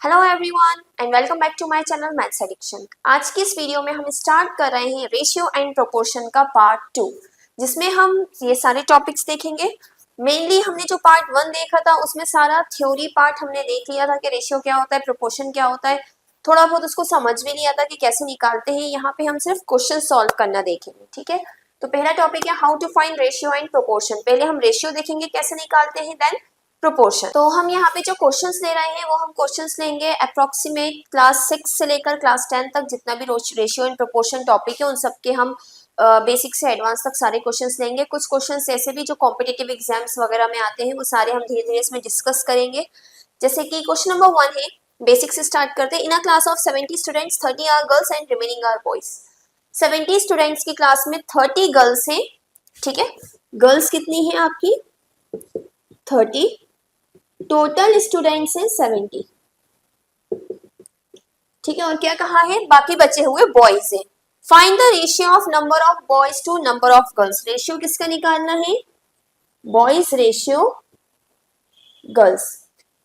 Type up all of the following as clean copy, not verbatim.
Hello everyone and welcome back to my channel maths addiction. आज की इस video में हम स्टार्ट कर रहे हैं रेशियो एंड प्रोपोर्शन का पार्ट 2, जिसमें हम ये सारे टॉपिक्स देखेंगे। मेनली हमने जो पार्ट 1 देखा था उसमें सारा थ्योरी पार्ट हमने देख लिया था कि रेशियो क्या होता है, प्रोपोर्शन क्या होता है। थोड़ा बहुत उसको समझ भी नहीं आता कि कैसे निकालते हैं। यहाँ पे हम सिर्फ क्वेश्चन सॉल्व करना देखेंगे, ठीक है। तो पहला टॉपिक है how to find ratio and proportion. पहले हम रेशियो देखेंगे कैसे निकालते हैं, देन प्रोपोर्शन। तो हम यहाँ पे जो क्वेश्चंस ले रहे हैं वो हम क्वेश्चंस लेंगे अप्रोक्सीमेट क्लास 6 से लेकर क्लास 10 तक जितना भी रेशियो एंड प्रोपोर्शन टॉपिक है उन सबके हम बेसिक से एडवांस तक सारे क्वेश्चंस लेंगे। कुछ क्वेश्चंस ऐसे भी जो कॉम्पिटिटिव एग्जाम्स वगैरह में आते हैं वो सारे हम धीरे धीरे इसमें डिस्कस करेंगे। जैसे कि क्वेश्चन नंबर 1 है, बेसिक से स्टार्ट करते हैं। In a class of 70 students 30 are girls and remaining are boys. 70 students की क्लास में 30 गर्ल्स हैं, ठीक है। गर्ल्स कितनी है आपकी 30, टोटल स्टूडेंट्स हैं 70, ठीक है। और क्या कहा है, बाकी बचे हुए बॉयज हैं। Find the ratio of number of boys to number of girls. Ratio किसका निकालना है, बॉयज रेशियो गर्ल्स।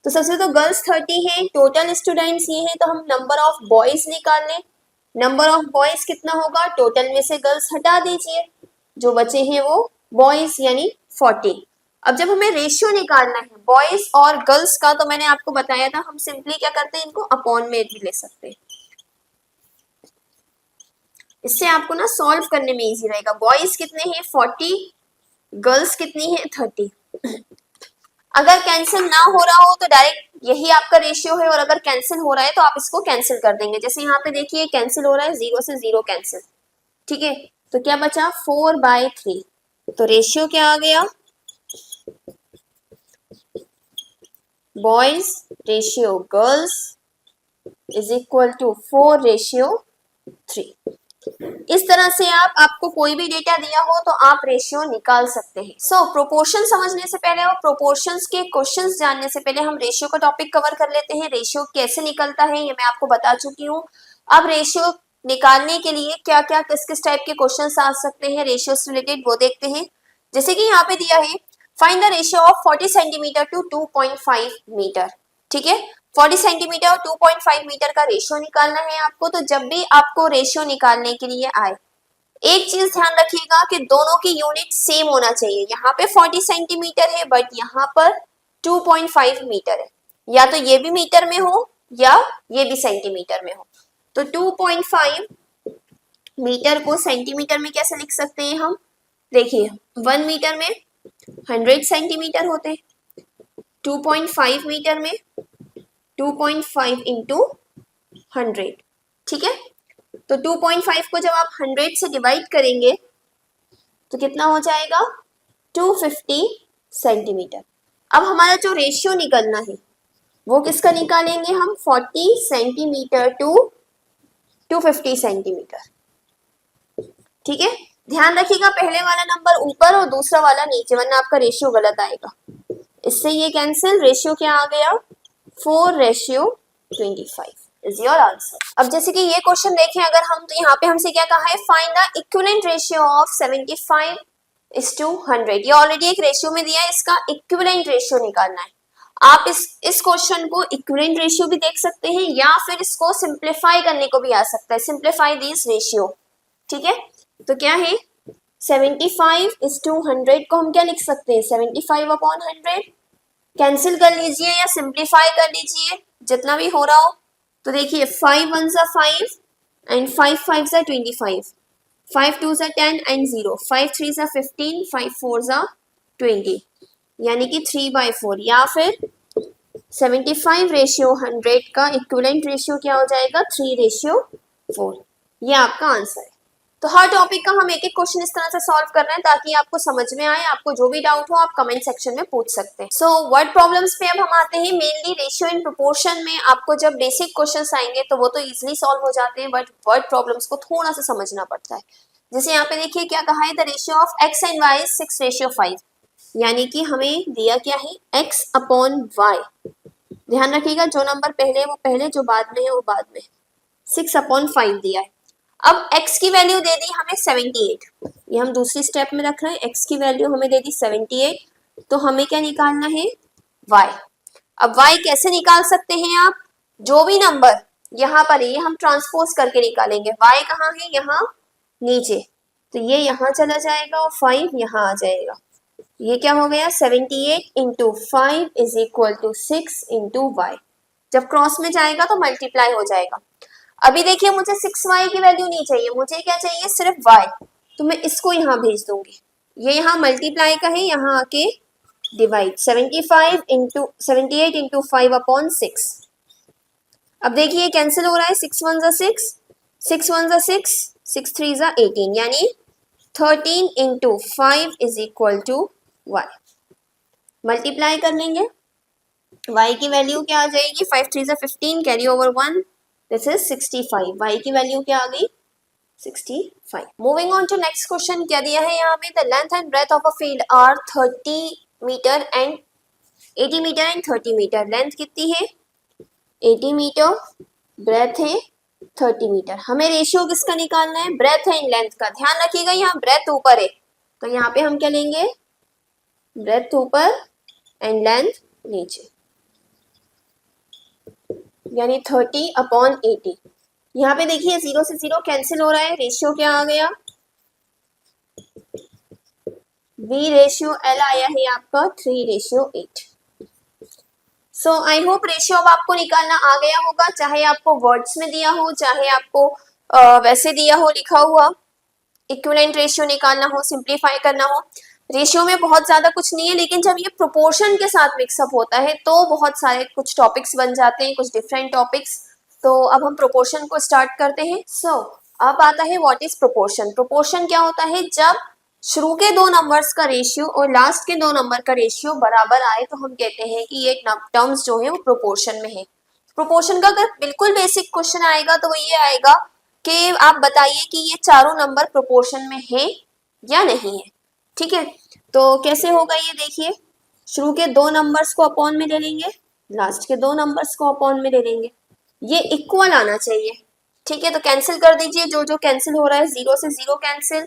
तो सबसे तो गर्ल्स 30 है, टोटल स्टूडेंट्स ये है, तो हम नंबर ऑफ बॉयज निकाल लें। नंबर ऑफ बॉयज कितना होगा, टोटल में से गर्ल्स हटा दीजिए, जो बचे हैं वो बॉयज यानी 40। अब जब हमें रेशियो निकालना है बॉयज और गर्ल्स का, तो मैंने आपको बताया था हम सिंपली क्या करते हैं, इनको अपॉन में भी ले सकते हैं। इससे आपको ना सॉल्व करने में इजी रहेगा। बॉयज कितने हैं 40, गर्ल्स कितनी है 30। अगर कैंसिल ना हो रहा हो तो डायरेक्ट यही आपका रेशियो है, और अगर कैंसिल हो रहा है तो आप इसको कैंसिल कर देंगे। जैसे यहाँ पे देखिए कैंसिल हो रहा है, 0 से 0 कैंसिल, ठीक है। तो क्या बचा 4/3। तो रेशियो क्या आ गया, boys ratio girls is equal to 4/3। इस तरह से आपको कोई भी डेटा दिया हो तो आप रेशियो निकाल सकते हैं। सो प्रोपोर्शन समझने से पहले और प्रोपोर्शंस के क्वेश्चंस जानने से पहले हम रेशियो का टॉपिक कवर कर लेते हैं। रेशियो कैसे निकलता है ये मैं आपको बता चुकी हूँ। अब रेशियो निकालने के लिए क्या क्या किस किस टाइप के क्वेश्चंस आ सकते हैं रेशियो से रिलेटेड, वो देखते हैं। जैसे कि यहाँ पे दिया है find the ratio of 40 centimetre to 2.5 metre, ठीक है। 40 सेंटीमीटर और 2.5 मीटर का रेशियो निकालना है आपको। तो जब भी आपको रेशियो निकालने के लिए आए, एक चीज ध्यान रखिएगा कि दोनों की यूनिट सेम होना चाहिए। यहाँ पे 40 सेंटीमीटर है बट यहाँ पर 2.5 मीटर है, या तो ये भी मीटर में हो या ये भी सेंटीमीटर में हो। तो 2.5 मीटर को सेंटीमीटर में कैसे लिख सकते हैं हम, देखिए 1 मीटर में 100 सेंटीमीटर होते हैं, 2.5 मीटर में 2.5 इंटू 100, ठीक है। तो 2.5 को जब आप 100 से डिवाइड करेंगे तो कितना हो जाएगा 250 सेंटीमीटर। अब हमारा जो रेशियो निकलना है वो किसका निकालेंगे हम, 40 सेंटीमीटर टू 250 सेंटीमीटर, ठीक है। ध्यान रखिएगा पहले वाला नंबर ऊपर और दूसरा वाला नीचे, वरना आपका रेशियो गलत आएगा। इससे ये कैंसिल, रेशियो क्या आ गया 4/25 इज योर आंसर। अब जैसे कि ये क्वेश्चन देखें अगर हम, तो यहाँ पे हमसे क्या कहा है, find the equivalent ratio of 75:100। ये ऑलरेडी एक रेशियो में दिया है, इसका इक्विवेलेंट रेशियो निकालना है। आप इस क्वेश्चन को इक्विवेलेंट रेशियो भी देख सकते हैं या फिर इसको सिंप्लीफाई करने को भी आ सकता है, सिंप्लीफाई दिस रेशियो, ठीक है। तो क्या है 75:100 को हम क्या लिख सकते हैं, 75/100। कैंसिल कर लीजिए या सिंप्लीफाई कर लीजिए जितना भी हो रहा हो। तो देखिए 5 1 सा 5 एंड 5 5 सा 25, 5 2 सा 10 एंड 0, 5 3 सा 15, 5 4 सा 20, यानी कि 3/4। या फिर 75/100 का इक्विवेलेंट रेशियो क्या हो जाएगा 3/4। ये आपका आंसर है। तो हर टॉपिक का हम एक एक क्वेश्चन इस तरह से सॉल्व कर रहे हैं ताकि आपको समझ में आए। आपको जो भी डाउट हो आप कमेंट सेक्शन में पूछ सकते हैं। सो वर्ड प्रॉब्लम्स पे अब हम आते हैं। मेनली रेशियो एंड प्रोपोर्शन में आपको जब बेसिक क्वेश्चंस आएंगे तो वो तो इजीली सॉल्व हो जाते हैं, बट वर्ड प्रॉब्लम्स को थोड़ा सा समझना पड़ता है। जैसे यहाँ पे देखिए क्या कहा है, the ratio of x and y 6/5, यानी कि हमें दिया क्या है x/y। ध्यान रखिएगा जो नंबर पहले है वो पहले, जो बाद में है वो बाद में। 6/5 दिया है। अब x की वैल्यू दे दी हमें 78, ये हम दूसरी स्टेप में रख रहे हैं। x की वैल्यू हमें दे दी 78, तो हमें क्या निकालना है y। अब y कैसे निकाल सकते हैं आप, जो भी नंबर यहाँ पर है ये हम ट्रांसपोज करके निकालेंगे। y कहाँ है, यहाँ नीचे, तो ये यहाँ चला जाएगा और 5 यहाँ आ जाएगा। ये क्या हो गया, 78 into 5 is equal to 6 into y. जब क्रॉस में जाएगा तो मल्टीप्लाई हो जाएगा। अभी देखिए मुझे 6y की वैल्यू नहीं चाहिए, मुझे क्या चाहिए, सिर्फ y। तो मैं इसको यहाँ भेज दूंगी, ये यहाँ मल्टीप्लाई का है, यहाँ आके डिवाइड 78 इंटू 5 अपॉन 6। अब देखिए कैंसिल हो रहा है, 6 1 जा 6, 6 1 जा 6, 6 3 जा 18, यानी 13 into 5 is equal to y। Multiply कर लेंगे, y की वैल्यू क्या आ जाएगी, 5 3 जा 15, carry over 1, this is 65। y की वैल्यू क्या आ गई, 65। Moving on to next question, क्या दिया है यहाँ पे, the length and breadth of a field are 30 metre and 80 metre and 30 metre. Length कितनी है, 80 मीटर, ब्रेथ है 30 मीटर। हमें रेशियो किसका निकालना है, ब्रेथ एंड लेंथ का। ध्यान रखिएगा यहाँ ब्रेथ ऊपर है, तो यहाँ पे हम क्या लेंगे, ब्रेथ ऊपर एंड लेंथ नीचे, यानी 30 अपॉन 80। यहाँ पे देखिए 0 से 0 कैंसिल हो रहा है, रेशियो क्या आ गया, V रेशियो L आया है आपका 3:8। सो आई होप रेशियो अब आपको निकालना आ गया होगा, चाहे आपको वर्ड्स में दिया हो, चाहे आपको वैसे दिया हो लिखा हुआ, इक्विवेलेंट रेशियो निकालना हो, सिंप्लीफाई करना हो। रेशियो में बहुत ज्यादा कुछ नहीं है, लेकिन जब ये प्रोपोर्शन के साथ मिक्सअप होता है तो बहुत सारे कुछ टॉपिक्स बन जाते हैं, कुछ डिफरेंट टॉपिक्स। तो अब हम प्रोपोर्शन को स्टार्ट करते हैं। अब आता है व्हाट इज प्रोपोर्शन। प्रोपोर्शन क्या होता है, जब शुरू के दो नंबर्स का रेशियो और लास्ट के दो नंबर का रेशियो बराबर आए तो हम कहते हैं कि ये टर्म्स जो है वो प्रोपोर्शन में है। प्रोपोर्शन का अगर बिल्कुल बेसिक क्वेश्चन आएगा तो वो ये आएगा कि आप बताइए कि ये चारों नंबर प्रोपोर्शन में है या नहीं है। ठीक है, तो कैसे होगा ये देखिए, शुरू के दो नंबर्स को अपॉन में ले लेंगे, लास्ट के दो नंबर्स को अपॉन में ले लेंगे, ये इक्वल आना चाहिए। ठीक है, तो कैंसिल कर दीजिए, जो जो कैंसिल हो रहा है, 0 से 0 कैंसिल,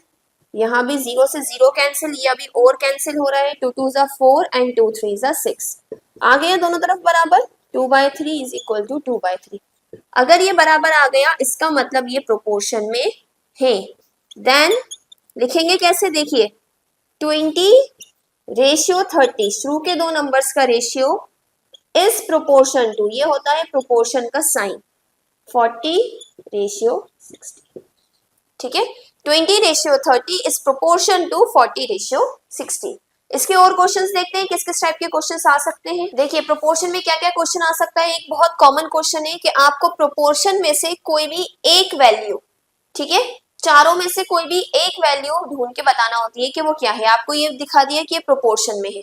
यहाँ भी 0 से 0 कैंसिल, ये अभी और कैंसिल हो रहा है, 2 2 जा 4 एंड 2 3 जा 6, आ गया दोनों तरफ बराबर, 2/3 इज इक्वल टू 2/3। अगर ये बराबर आ गया इसका मतलब ये प्रोपोर्शन में है। देन लिखेंगे कैसे, देखिए 20 रेशियो 30, शुरू के दो नंबर्स का रेशियो इज प्रोपोर्शन टू, ये होता है प्रोपोर्शन का साइन, 40 रेशियो 60। ठीक है, 20 ratio 30 is proportion to 40 ratio 60। इसके और क्वेश्चंस देखते हैं, किस किस टाइप के क्वेश्चंस आ सकते हैं। देखिए प्रोपोर्शन में क्या क्या क्वेश्चन आ सकता है। एक बहुत कॉमन क्वेश्चन है कि आपको प्रोपोर्शन में से कोई भी एक वैल्यू, ठीक है, चारों में से कोई भी एक वैल्यू ढूंढ के बताना होती है कि वो क्या है। आपको ये दिखा दिया कि ये प्रोपोर्शन में है।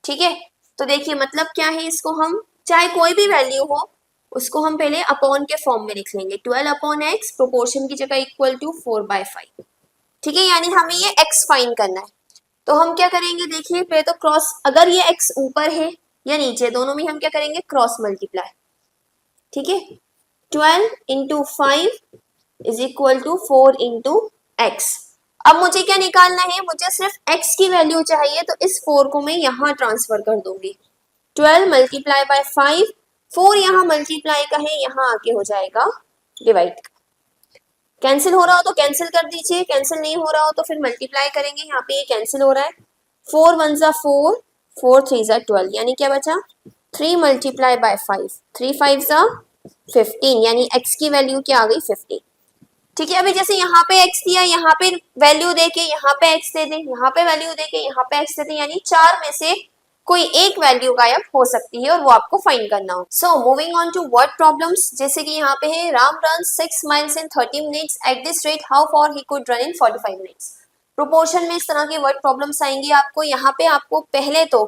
ठीक है, तो देखिए मतलब क्या है, इसको हम चाहे कोई भी वैल्यू हो उसको हम पहले अपॉन के फॉर्म में लिख लेंगे, 12 अपॉन एक्स, प्रोपोर्शन की जगह इक्वल टू 4/5। ठीक है, यानी हमें ये x फाइंड करना है। तो हम क्या करेंगे, देखिए पहले तो क्रॉस, अगर ये x ऊपर है या नीचे दोनों में हम क्या करेंगे, क्रॉस मल्टीप्लाई। ठीक है, 12 into 5 is equal to 4 into x. अब मुझे क्या निकालना है, मुझे सिर्फ x की वैल्यू चाहिए, तो इस 4 को मैं यहाँ ट्रांसफर कर दूंगी। 12 मल्टीप्लाई बाय 5, 4 यहाँ मल्टीप्लाई का है, यहाँ आके हो जाएगा डिवाइड का। कैंसिल हो रहा हो तो कैंसिल कर दीजिए, कैंसिल नहीं हो रहा हो तो फिर मल्टीप्लाई करेंगे। यहाँ पे ये कैंसिल हो रहा है, 4 1 जा 4, 4 3 जा 12, यानी क्या बचा, 3 मल्टीप्लाई बाय 5, 3 5 जा 15, यानी x की वैल्यू क्या आ गई, 50। ठीक है, अभी जैसे यहाँ पे x दिया, यहाँ पे वैल्यू देके यहाँ पे x दे दें, यहाँ पे वैल्यू देके यहाँ पे x दे दें, यानी चार में से कोई एक वैल्यू गायब हो सकती है और वो आपको फाइंड करना हो। So moving on to word problems, जैसे कि यहाँ पे है, Ram run 6 miles in 30 minutes, at this rate how far he could run in 45 minutes। Proportion में इस तरह के वर्ड प्रॉब्लम्स आएंगे आपको। यहाँ पे आपको पहले तो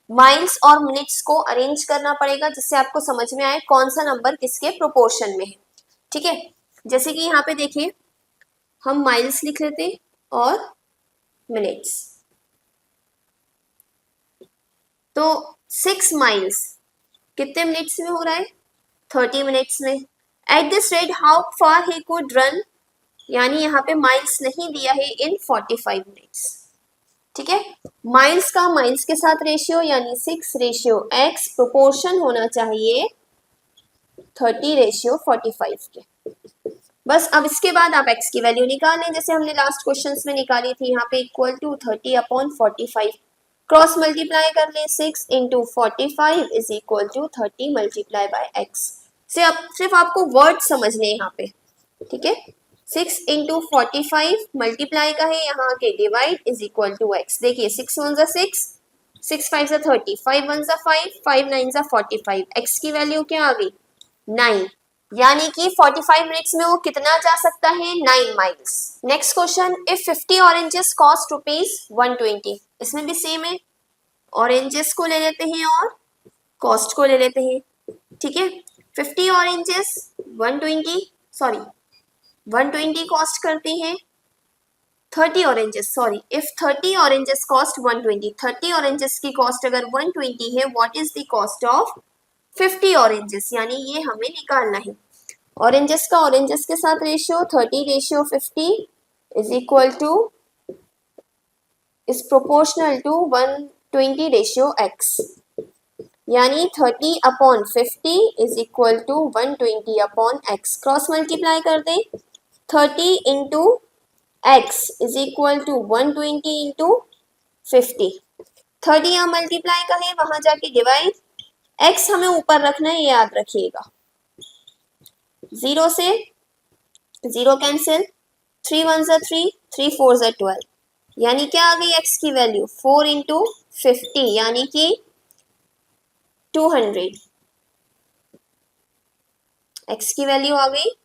माइल्स और मिनट्स को अरेंज करना पड़ेगा, जिससे आपको समझ में आए कौन सा नंबर किसके प्रोपोर्शन में है। ठीक है, जैसे कि यहाँ पे देखिए हम माइल्स लिख लेते और मिनट्स, तो 6 माइल्स कितने मिनट्स में हो रहा है, 30 मिनट्स में। Eight this rate how far he could run, यानी यहाँ पे माइल्स नहीं दिया है, इन 45 मिनट्स। ठीक है, माइल्स का माइल्स के साथ रेशियो यानी 6 रेशियो x, प्रोपोर्शन होना चाहिए 30:45 के। बस अब इसके बाद आप x की वैल्यू निकालें जैसे हमने लास्ट क्वेश्चंस में निकाली थी, यहाँ पे इक्वल टू 30/45 क्रॉस मल्टीप्लाई कर लें, 6 × 45 is equal to 30 multiply by x। से अब सिर्फ आपको वर्ड समझने यहाँ पे, ठीक है। 6 × 45 मल्टीप्लाई का है, यहाँ के divide is equal to x। देखिए 6 1 ज़ा 6, 6 5 ज़ा 30, 5 1 ज़ा 5, 5 9 ज़ा 45। x की वैल्यू क्या आ गई 9, यानी कि 45 मिनट्स में वो कितना जा सकता है 9 miles. Next question, if 50 oranges cost ₹120, इसमें भी सेम है, ऑरेंजेस को ले लेते हैं और कॉस्ट को ले लेते हैं, ठीक है। 50 ऑरेंजेस 120 कॉस्ट करती हैं, 30 oranges sorry, if 30 oranges cost 120, 30 oranges की कॉस्ट अगर 120 है, what is the cost of 50 oranges, यानी ये हमें निकालना है। ऑरेंजेस का ऑरेंजेस के साथ ratio 30:50 is equal to is proportional to 120:x, यानी 30/50 is equal to 120/x। Cross multiply कर दें, 30 × x इज इक्वल टू 120 × 50। 30 यहाँ मल्टीप्लाई का है, वहां जाके डिवाइड, x हमें ऊपर रखना है, याद रखिएगा। 0 से 0 कैंसिल, 3 1 ज़ा 3, 3 4 ज़ा 12, यानी क्या आ गई x की वैल्यू 4 × 50, यानी कि 200। x की वैल्यू आ गई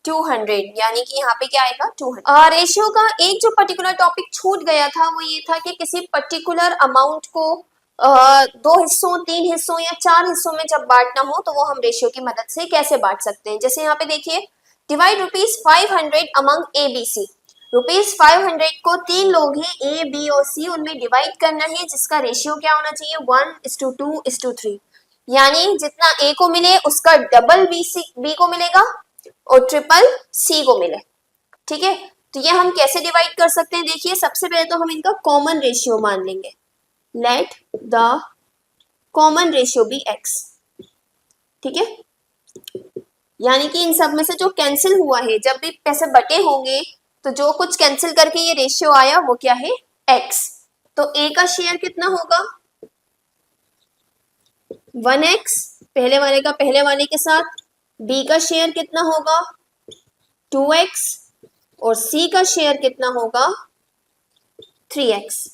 200, यानी कि यहाँ पे क्या आएगा 200। रेशियो का एक जो पर्टिकुलर टॉपिक छूट गया था वो ये था कि किसी पर्टिकुलर अमाउंट को 2 हिस्सों, 3 हिस्सों या 4 हिस्सों में जब बांटना हो तो वो हम रेशियो की मदद से कैसे बांट सकते हैं। जैसे यहाँ पे देखिए, डिवाइड ₹500 अमंग ABC। ₹500 को 3 लोग हैं A, B और C, उनमें डिवाइड करना है, जिसका रेशियो क्या होना चाहिए 1:2:3, यानी जितना A को मिले उसका डबल B को मिलेगा और ट्रिपल C को मिले, ठीक है। तो ये हम कैसे डिवाइड कर सकते हैं, देखिए सबसे पहले तो हम इनका कॉमन रेशियो मान लेंगे। Let the common ratio be x, ठीक है, यानी कि इन सब में से जो कैंसिल हुआ है, जब भी पैसे बटे होंगे तो जो कुछ कैंसिल करके ये रेशियो आया वो क्या है x। तो a का शेयर कितना होगा 1x, पहले वाले का पहले वाले के साथ, b का शेयर कितना होगा 2x और c का शेयर कितना होगा 3x,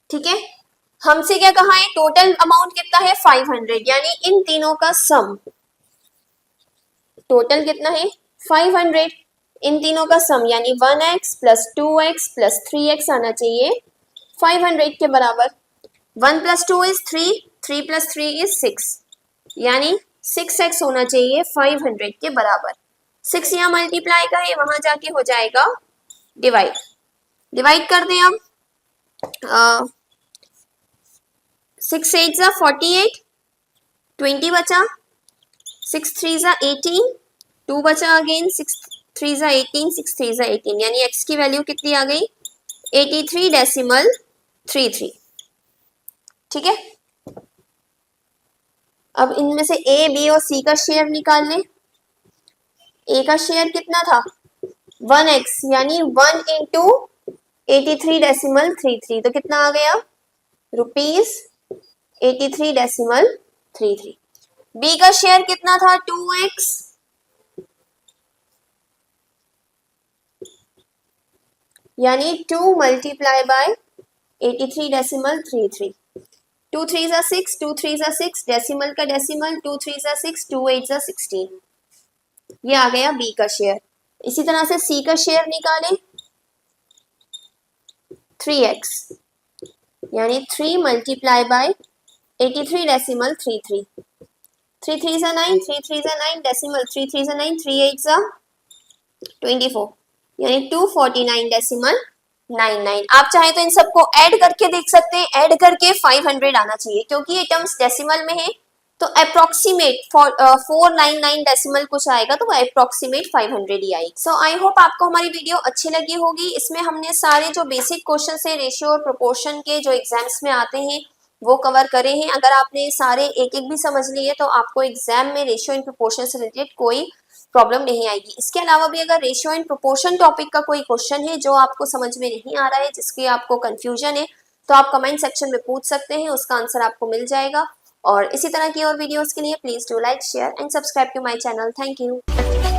ठीक है। हमसे क्या कहा है, टोटल अमाउंट कितना है 500, यानी इन तीनों का सम, टोटल कितना है 500, इन तीनों का सम यानी 1x + 2x + 3x आना चाहिए 500 के बराबर। 1 + 2 इज 3, 3 + 3 इज 6, यानी 6x होना चाहिए 500 के बराबर। 6 यहाँ मल्टीप्लाई का है, वहां जाके हो जाएगा डिवाइड कर दें अब। 6 8 ज़ा 48, 20 बचा, 6 3 ज़ा 18, 2 बचा अगेन, 6 3 ज़ा 18, 6 3 ज़ा 18, यानी x की वैल्यू कितनी आ गई 83.33, ठीक है। अब इनमें से a, b और c का शेयर निकाल लें। a का शेयर कितना था 1x, यानी 1 × 83.33, तो कितना आ गया ₹83.33। b का शेयर कितना था 2x, यानी 2 मल्टीप्लाई बाय 83.33, 2 3 ज़ा 6, 2 3 ज़ा 6, डेसिमल का डेसिमल, 2 3 ज़ा 6, 2 8 ज़ा 16, ये आ गया b का शेयर। इसी तरह से c का शेयर निकालें 3x, यानी 3 मल्टीप्लाई बाय 83.33, 3 3 ज़ा 9, 3 3 ज़ा 9, डेसिमल 3 3 ज़ा 9, 3 8 ज़ा 24, यानी 249.99। आप चाहे तो इन सबको ऐड करके देख सकते हैं, ऐड करके 500 आना चाहिए, क्योंकि ये टर्म्स डेसिमल में है तो अप्रोक्सीमेट 499 डेसिमल कुछ आएगा तो अप्रोक्सीमेट 500 ही आएगी। सो आई होप आपको हमारी वीडियो अच्छी लगी होगी। इसमें हमने सारे जो बेसिक क्वेश्चन है रेशियो और प्रोपोर्शन के जो एग्जाम्स में आते हैं वो कवर करे हैं। अगर आपने सारे एक एक भी समझ लिए तो आपको एग्जाम में रेशियो एंड प्रोपोर्शन से रिलेटेड कोई प्रॉब्लम नहीं आएगी। इसके अलावा भी अगर रेशियो एंड प्रोपोर्शन टॉपिक का कोई क्वेश्चन है जो आपको समझ में नहीं आ रहा है, जिसकी आपको कंफ्यूजन है, तो आप कमेंट सेक्शन में पूछ सकते हैं, उसका आंसर आपको मिल जाएगा। और इसी तरह की और वीडियोस के लिए please do like, share and subscribe to my channel. Thank you.